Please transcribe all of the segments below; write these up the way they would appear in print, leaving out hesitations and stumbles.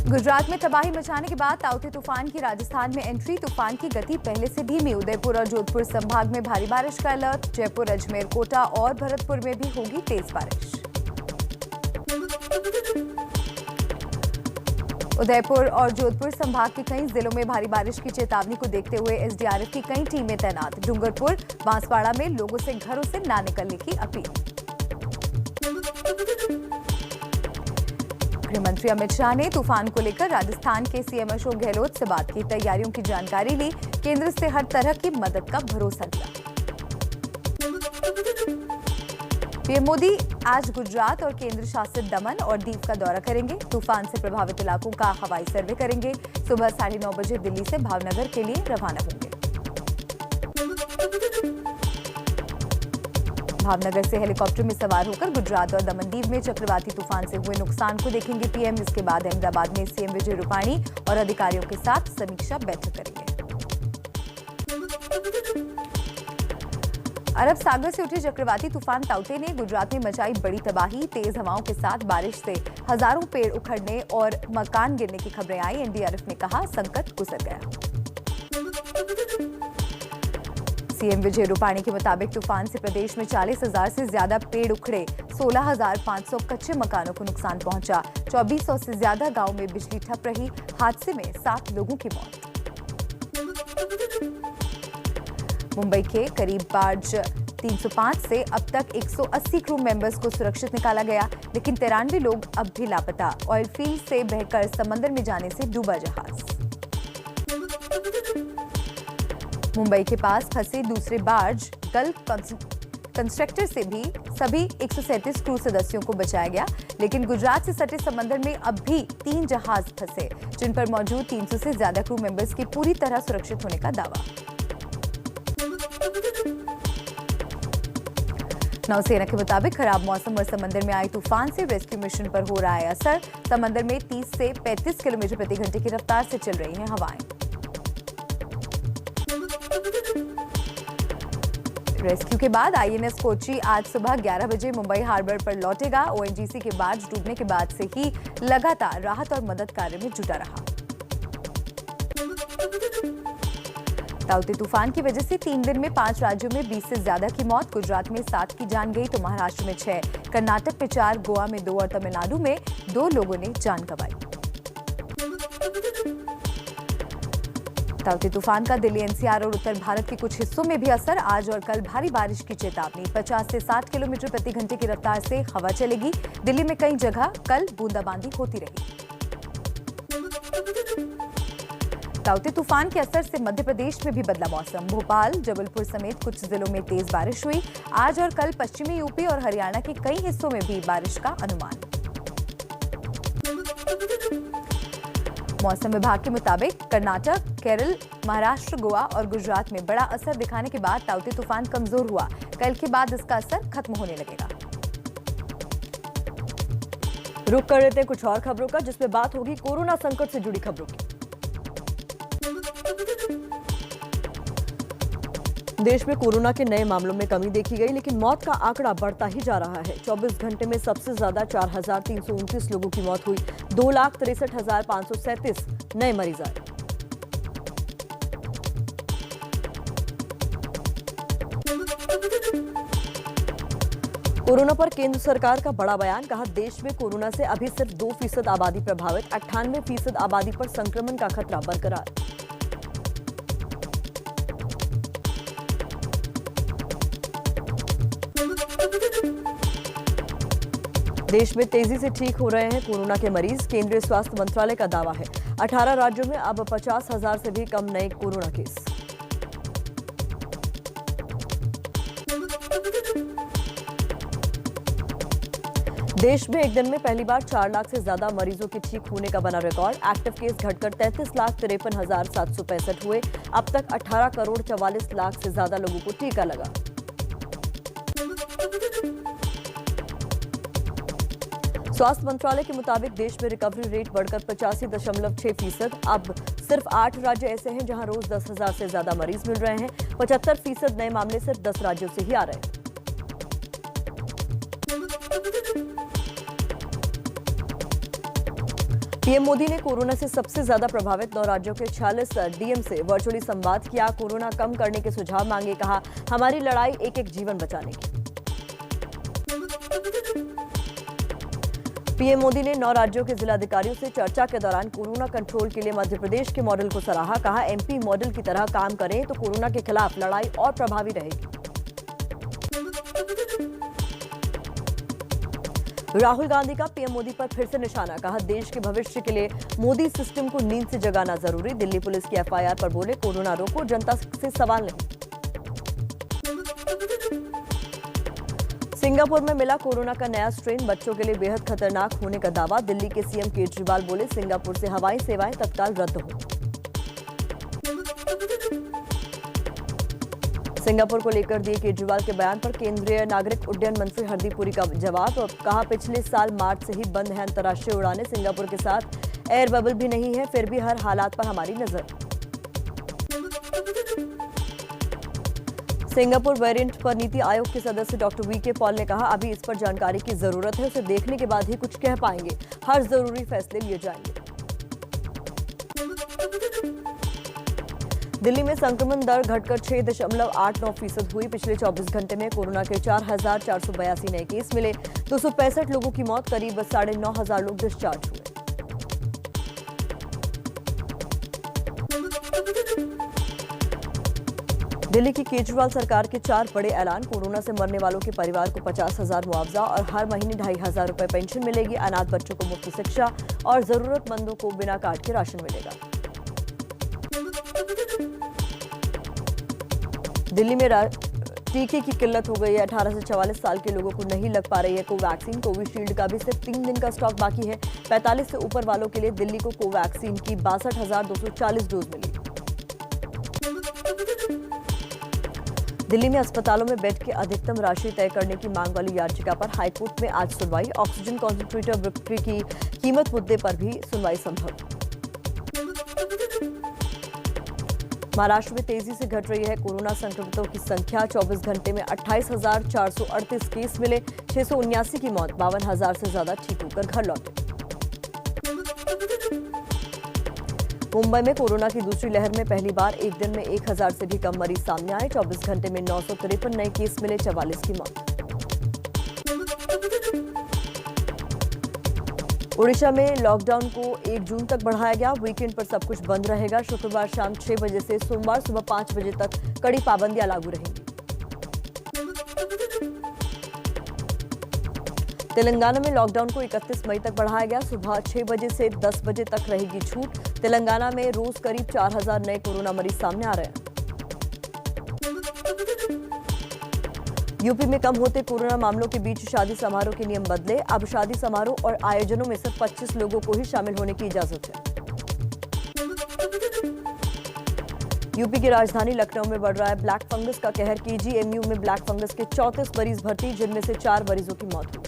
गुजरात में तबाही मचाने के बाद ताउते तूफान की राजस्थान में एंट्री। तूफान की गति पहले से धीमी। उदयपुर और जोधपुर संभाग में भारी बारिश का अलर्ट। जयपुर, अजमेर, कोटा और भरतपुर में भी होगी तेज बारिश। उदयपुर और जोधपुर संभाग के कई जिलों में भारी बारिश की चेतावनी को देखते हुए एसडीआरएफ की कई टीमें तैनात। डूंगरपुर, बांसवाड़ा में लोगों से घरों से ना निकलने की अपील। गृह मंत्री अमित शाह ने तूफान को लेकर राजस्थान के सीएम अशोक गहलोत से बात की। तैयारियों की जानकारी ली। केंद्र से हर तरह की मदद का भरोसा दिया। पीएम मोदी आज गुजरात और केंद्र शासित दमन और दीव का दौरा करेंगे। तूफान से प्रभावित इलाकों का हवाई सर्वे करेंगे। सुबह 9:30 बजे दिल्ली से भावनगर के लिए रवाना होंगे। भावनगर से हेलीकॉप्टर में सवार होकर गुजरात और दमन दीव में चक्रवाती तूफान से हुए नुकसान को देखेंगे पीएम। इसके बाद अहमदाबाद में सीएम विजय रूपाणी और अधिकारियों के साथ समीक्षा बैठक करेंगे। अरब सागर से उठे चक्रवाती तूफान ताउते ने गुजरात में मचाई बड़ी तबाही। तेज हवाओं के साथ बारिश से हजारों पेड़ उखड़ने और मकान गिरने की खबरें आई। एनडीआरएफ ने कहा संकट गुजर गया। सीएम विजय रूपाणी के मुताबिक तूफान से प्रदेश में 40,000 से ज्यादा पेड़ उखड़े। 16,500 कच्चे मकानों को नुकसान पहुंचा। 2400 से ज्यादा गांव में बिजली ठप रही। हादसे में 7 लोगों की मौत। मुंबई के करीब बार्ज 305 से अब तक 180 क्रू मेंबर्स को सुरक्षित निकाला गया, लेकिन 93 लोग अब भी लापता। ऑयल फील्ड से बहकर समंदर में जाने से डूबा जहाज। मुंबई के पास फंसे दूसरे बार्ज गल्फ कंस्ट्रक्टर से भी सभी 137 क्रू सदस्यों को बचाया गया, लेकिन गुजरात से सटे समंदर में अब भी 3 जहाज फंसे, जिन पर मौजूद 300 से ज्यादा क्रू मेंबर्स के पूरी तरह सुरक्षित होने का दावा। नौसेना के मुताबिक खराब मौसम और समंदर में आई तूफान से रेस्क्यू मिशन पर हो रहा है असर। समंदर में 30 से 35 किलोमीटर प्रति घंटे की रफ्तार से चल रही हैं हवाएं। रेस्क्यू के बाद आईएनएस कोची आज सुबह 11 बजे मुंबई हार्बर पर लौटेगा। ओएनजीसी के बार्ज डूबने के बाद से ही लगातार राहत और मदद कार्य में जुटा रहा। ताउते तूफान की वजह से 3 दिन में 5 राज्यों में 20 से ज्यादा की मौत। गुजरात में 7 की जान गई तो महाराष्ट्र में 6, कर्नाटक में 4, गोवा में 2 और तमिलनाडु में 2 लोगों ने जान गंवाई। ताउते तूफान का दिल्ली, एनसीआर और उत्तर भारत के कुछ हिस्सों में भी असर। आज और कल भारी बारिश की चेतावनी। 50 से 60 किलोमीटर प्रति घंटे की रफ्तार से हवा चलेगी। दिल्ली में कई जगह कल बूंदाबांदी होती रही। ताउते तूफान के असर से मध्य प्रदेश में भी बदला मौसम। भोपाल, जबलपुर समेत कुछ जिलों में तेज बारिश हुई। आज और कल पश्चिमी यूपी और हरियाणा के कई हिस्सों में भी बारिश का अनुमान। मौसम विभाग के मुताबिक कर्नाटक, केरल, महाराष्ट्र, गोवा और गुजरात में बड़ा असर दिखाने के बाद ताउते तूफान कमजोर हुआ। कल के बाद इसका असर खत्म होने लगेगा। रुक कर लेते हैं कुछ और खबरों का, जिसमें बात होगी कोरोना संकट से जुड़ी खबरों की। देश में कोरोना के नए मामलों में कमी देखी गई, लेकिन मौत का आंकड़ा बढ़ता ही जा रहा है। 24 घंटे में सबसे ज्यादा 4,329 लोगों की मौत हुई। 2,63,537 नए मरीज आए। कोरोना पर केंद्र सरकार का बड़ा बयान। कहा, देश में कोरोना से अभी सिर्फ 2% आबादी प्रभावित। 98% आबादी पर संक्रमण का खतरा बरकरार। देश में तेजी से ठीक हो रहे हैं कोरोना के मरीज। केंद्रीय स्वास्थ्य मंत्रालय का दावा है 18 राज्यों में अब 50,000 से भी कम नए कोरोना केस। देश में एक दिन में पहली बार 4 लाख से ज्यादा मरीजों के ठीक होने का बना रिकॉर्ड। एक्टिव केस घटकर 33,53,765 हुए। अब तक 18,44,00,000 से ज्यादा लोगों को टीका लगा। स्वास्थ्य मंत्रालय के मुताबिक देश में रिकवरी रेट बढ़कर 85.6%। अब सिर्फ 8 राज्य ऐसे हैं जहां रोज 10,000 से ज्यादा मरीज मिल रहे हैं। 75% नए मामले सिर्फ 10 राज्यों से ही आ रहे हैं। पीएम मोदी ने कोरोना से सबसे ज्यादा प्रभावित 9 राज्यों के 46 डीएम से वर्चुअली संवाद किया। कोरोना कम करने के सुझाव मांगे। कहा, हमारी लड़ाई एक एक जीवन बचाने की। पीएम मोदी ने 9 राज्यों के जिलाधिकारियों से चर्चा के दौरान कोरोना कंट्रोल के लिए मध्य प्रदेश के मॉडल को सराहा। कहा, एमपी मॉडल की तरह काम करें तो कोरोना के खिलाफ लड़ाई और प्रभावी रहेगी। राहुल गांधी का पीएम मोदी पर फिर से निशाना। कहा, देश के भविष्य के लिए मोदी सिस्टम को नींद से जगाना जरूरी। दिल्ली पुलिस की एफआईआर पर बोले, कोरोना रोको, जनता से सवाल नहीं। सिंगापुर में मिला कोरोना का नया स्ट्रेन, बच्चों के लिए बेहद खतरनाक होने का दावा। दिल्ली के सीएम केजरीवाल बोले, सिंगापुर से हवाई सेवाएं तत्काल रद्द हो। सिंगापुर को लेकर दिए केजरीवाल के बयान पर केंद्रीय नागरिक उड्डयन मंत्री हरदीप पुरी का जवाब। कहा, पिछले साल मार्च से ही बंद है अंतर्राष्ट्रीय उड़ानें। सिंगापुर के साथ एयर बबल भी नहीं है, फिर भी हर हालात पर हमारी नजर। सिंगापुर वेरिएंट पर नीति आयोग के सदस्य डॉक्टर वीके पॉल ने कहा, अभी इस पर जानकारी की जरूरत है, उसे देखने के बाद ही कुछ कह पाएंगे। हर जरूरी फैसले लिए जाएंगे। दिल्ली में संक्रमण दर घटकर 6.89% हुई। पिछले 24 घंटे में कोरोना के 4,482 नए केस मिले। 265 लोगों की मौत, करीब 9,500 लोग डिस्चार्ज हुए। दिल्ली की केजरीवाल सरकार के 4 बड़े ऐलान। कोरोना से मरने वालों के परिवार को 50,000 मुआवजा और हर महीने 2,500 रुपए पेंशन मिलेगी। अनाथ बच्चों को मुफ्त शिक्षा और जरूरतमंदों को बिना कार्ड के राशन मिलेगा। दिल्ली में टीके की किल्लत हो गई है। 18 से 44 साल के लोगों को नहीं लग पा रही है कोवैक्सीन। कोविशील्ड का भी सिर्फ 3 दिन का स्टॉक बाकी है। 45 से ऊपर वालों के लिए दिल्ली को कोवैक्सीन की 62,240 डोज मिली। दिल्ली में अस्पतालों में बेड की अधिकतम राशि तय करने की मांग वाली याचिका पर हाईकोर्ट में आज सुनवाई। ऑक्सीजन कॉन्सेंट्रेटर बिक्री की कीमत मुद्दे पर भी सुनवाई संभव। महाराष्ट्र में तेजी से घट रही है कोरोना संक्रमितों की संख्या। 24 घंटे में 28,438 केस मिले। 679 की मौत, 52,000 से ज्यादा ठीक होकर घर लौटे। मुंबई में कोरोना की दूसरी लहर में पहली बार एक दिन में 1,000 से भी कम मरीज सामने आए। 24 घंटे में 953 नए केस मिले, 44 की मौत। ओडिशा में लॉकडाउन को 1 जून तक बढ़ाया गया। वीकेंड पर सब कुछ बंद रहेगा। शुक्रवार शाम 6 बजे से सोमवार सुबह 5 बजे तक कड़ी पाबंदियां लागू रहेंगी। तेलंगाना में लॉकडाउन को 31 मई तक बढ़ाया गया। सुबह 6 बजे से 10 बजे तक रहेगी छूट। तेलंगाना में रोज करीब 4,000 नए कोरोना मरीज सामने आ रहे हैं। यूपी में कम होते कोरोना मामलों के बीच शादी समारोह के नियम बदले। अब शादी समारोह और आयोजनों में सिर्फ 25 लोगों को ही शामिल होने की इजाजत है। यूपी की राजधानी लखनऊ में बढ़ रहा है ब्लैक फंगस का कहर। केजीएमयू में ब्लैक फंगस के 34 मरीज भर्ती, जिनमें से 4 मरीजों की मौत हुई।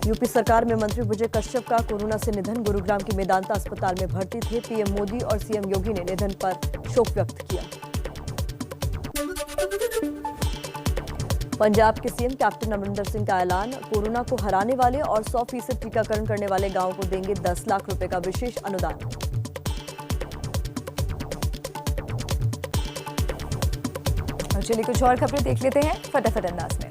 यूपी सरकार में मंत्री विजय कश्यप का कोरोना से निधन। गुरुग्राम के मेदांता अस्पताल में भर्ती थे। पीएम मोदी और सीएम योगी ने निधन पर शोक व्यक्त किया। पंजाब के सीएम कैप्टन अमरिंदर सिंह का ऐलान। कोरोना को हराने वाले और 100% टीकाकरण करने वाले गांवों को देंगे 10 लाख रुपए का विशेष अनुदान। और चलिए कुछ और खबरें देख लेते हैं फटाफट अंदाज में।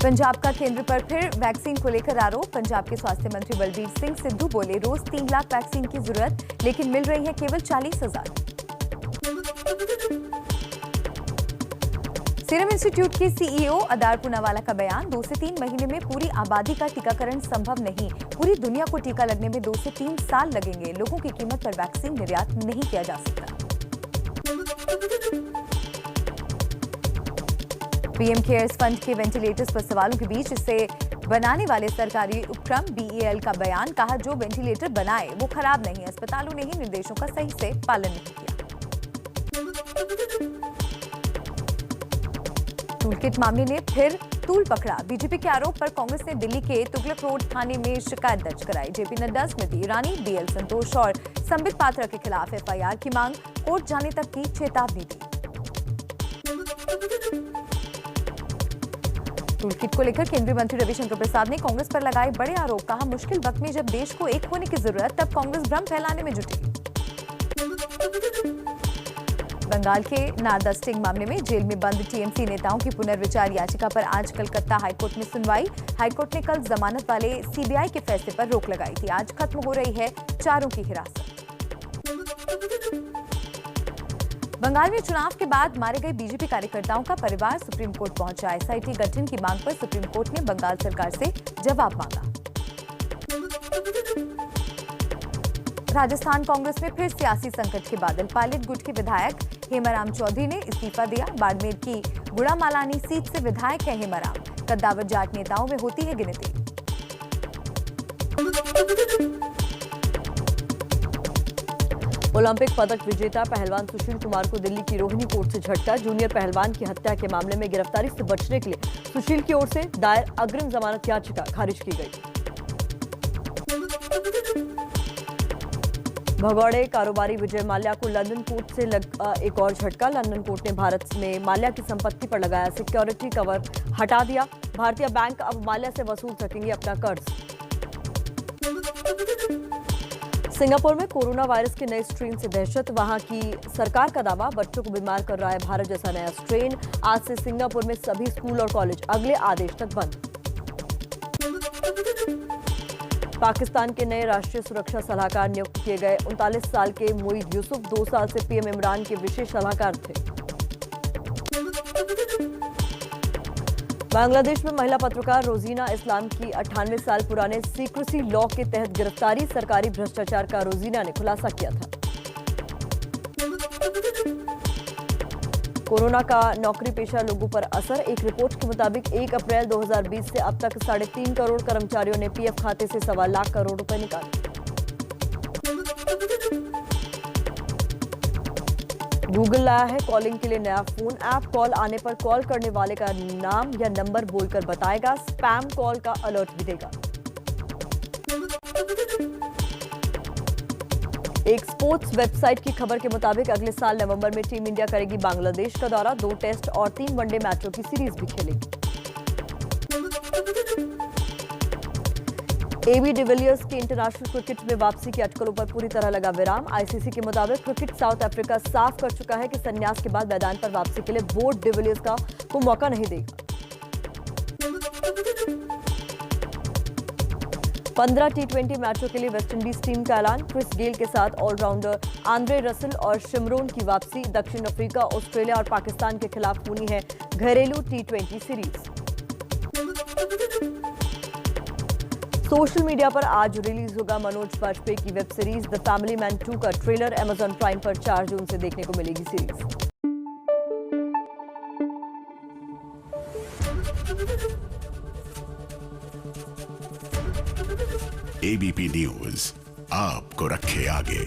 पंजाब का केंद्र पर फिर वैक्सीन को लेकर आरोप। पंजाब के स्वास्थ्य मंत्री बलबीर सिंह सिद्धू बोले, रोज 3 लाख वैक्सीन की जरूरत, लेकिन मिल रही है केवल 40,000। सीरम इंस्टीट्यूट के सीईओ अदार पूनावाला का बयान। 2 से 3 महीने में पूरी आबादी का टीकाकरण संभव नहीं। पूरी दुनिया को टीका लगने में 2 से 3 साल लगेंगे। लोगों की कीमत पर वैक्सीन निर्यात नहीं किया जा सकता। पीएम केयर्स फंड के वेंटिलेटर्स पर सवालों के बीच इसे बनाने वाले सरकारी उपक्रम बीईएल का बयान। कहा, जो वेंटिलेटर बनाए वो खराब नहीं, अस्पतालों ने ही निर्देशों का सही से पालन नहीं किया। टूलकिट मामले ने फिर तूल पकड़ा। बीजेपी के आरोप पर कांग्रेस ने दिल्ली के तुगलक रोड थाने में शिकायत दर्ज कराई। जेपी नड्डा, स्मृति ईरानी, बीएल संतोष और संबित पात्रा के खिलाफ एफआईआर की मांग। कोर्ट जाने तक की चेतावनी दी। टूल किट को लेकर केंद्रीय मंत्री रविशंकर प्रसाद ने कांग्रेस पर लगाए बड़े आरोप। कहा, मुश्किल वक्त में जब देश को एक होने की जरूरत, तब कांग्रेस भ्रम फैलाने में जुटी। बंगाल के नारदा स्टिंग मामले में जेल में बंद टीएमसी नेताओं की पुनर्विचार याचिका पर आज कलकत्ता हाईकोर्ट में सुनवाई। हाईकोर्ट ने कल जमानत वाले सीबीआई के फैसले पर रोक लगाई थी। आज खत्म हो रही है चारों की हिरासत। बंगाल में चुनाव के बाद मारे गए बीजेपी कार्यकर्ताओं का परिवार सुप्रीम कोर्ट पहुंचा। एसआईटी गठन की मांग पर सुप्रीम कोर्ट ने बंगाल सरकार से जवाब मांगा। राजस्थान कांग्रेस में फिर सियासी संकट के बादल। पायलट गुट के विधायक हेमाराम चौधरी ने इस्तीफा दिया। बाड़मेर की गुड़ामालानी सीट से विधायक है हेमाराम। कद्दावर जाट नेताओं में होती है गिनती। ओलंपिक पदक विजेता पहलवान सुशील कुमार को दिल्ली की रोहिणी कोर्ट से झटका। जूनियर पहलवान की हत्या के मामले में गिरफ्तारी से बचने के लिए सुशील की ओर से दायर अग्रिम जमानत याचिका खारिज की गई। भगौड़े कारोबारी विजय माल्या को लंदन कोर्ट से एक और झटका। लंदन कोर्ट ने भारत में माल्या की संपत्ति पर लगाया सिक्योरिटी कवर हटा दिया। भारतीय बैंक अब माल्या से वसूल सकेंगे अपना कर्ज। सिंगापुर में कोरोना वायरस के नए स्ट्रेन से दहशत। वहां की सरकार का दावा, बच्चों को बीमार कर रहा है भारत जैसा नया स्ट्रेन। आज से सिंगापुर में सभी स्कूल और कॉलेज अगले आदेश तक बंद। पाकिस्तान के नए राष्ट्रीय सुरक्षा सलाहकार नियुक्त किए गए 39 साल के मोईद यूसुफ 2 साल से पीएम इमरान के विशेष सलाहकार थे। बांग्लादेश में महिला पत्रकार रोजीना इस्लाम की 98 साल पुराने सीक्रेसी लॉ के तहत गिरफ्तारी। सरकारी भ्रष्टाचार का रोजीना ने खुलासा किया था। कोरोना का नौकरी पेशा लोगों पर असर। एक रिपोर्ट के मुताबिक 1 अप्रैल 2020 से अब तक 3.5 करोड़ कर्मचारियों ने पीएफ खाते से 1.25 लाख करोड़ रुपए निकाले। गूगल लाया है कॉलिंग के लिए नया फोन ऐप। कॉल आने पर कॉल करने वाले का नाम या नंबर बोलकर बताएगा। स्पैम कॉल का अलर्ट भी देगा। एक स्पोर्ट्स वेबसाइट की खबर के मुताबिक अगले साल नवंबर में टीम इंडिया करेगी बांग्लादेश का दौरा। 2 टेस्ट और 3 वनडे मैचों की सीरीज भी खेलेगी। एबी डिविलियर्स की इंटरनेशनल क्रिकेट में वापसी की अटकलों पर पूरी तरह लगा विराम। आईसीसी के मुताबिक क्रिकेट साउथ अफ्रीका साफ कर चुका है कि संन्यास के बाद मैदान पर वापसी के लिए बोर्ड डिविलियर्स को मौका नहीं देगा। 15 टी20 मैचों के लिए वेस्टइंडीज टीम का ऐलान। क्रिस गेल के साथ ऑलराउंडर आंद्रे रसल और शिमरोन की वापसी। दक्षिण अफ्रीका, ऑस्ट्रेलिया और पाकिस्तान के खिलाफ होनी है घरेलू टी20 सीरीज। सोशल मीडिया पर आज रिलीज होगा मनोज बाजपेयी की web series the family man 2 का ट्रेलर। अमेजॉन प्राइम पर 4 जून से देखने को मिलेगी सीरीज। एबीपी न्यूज आपको रखे आगे।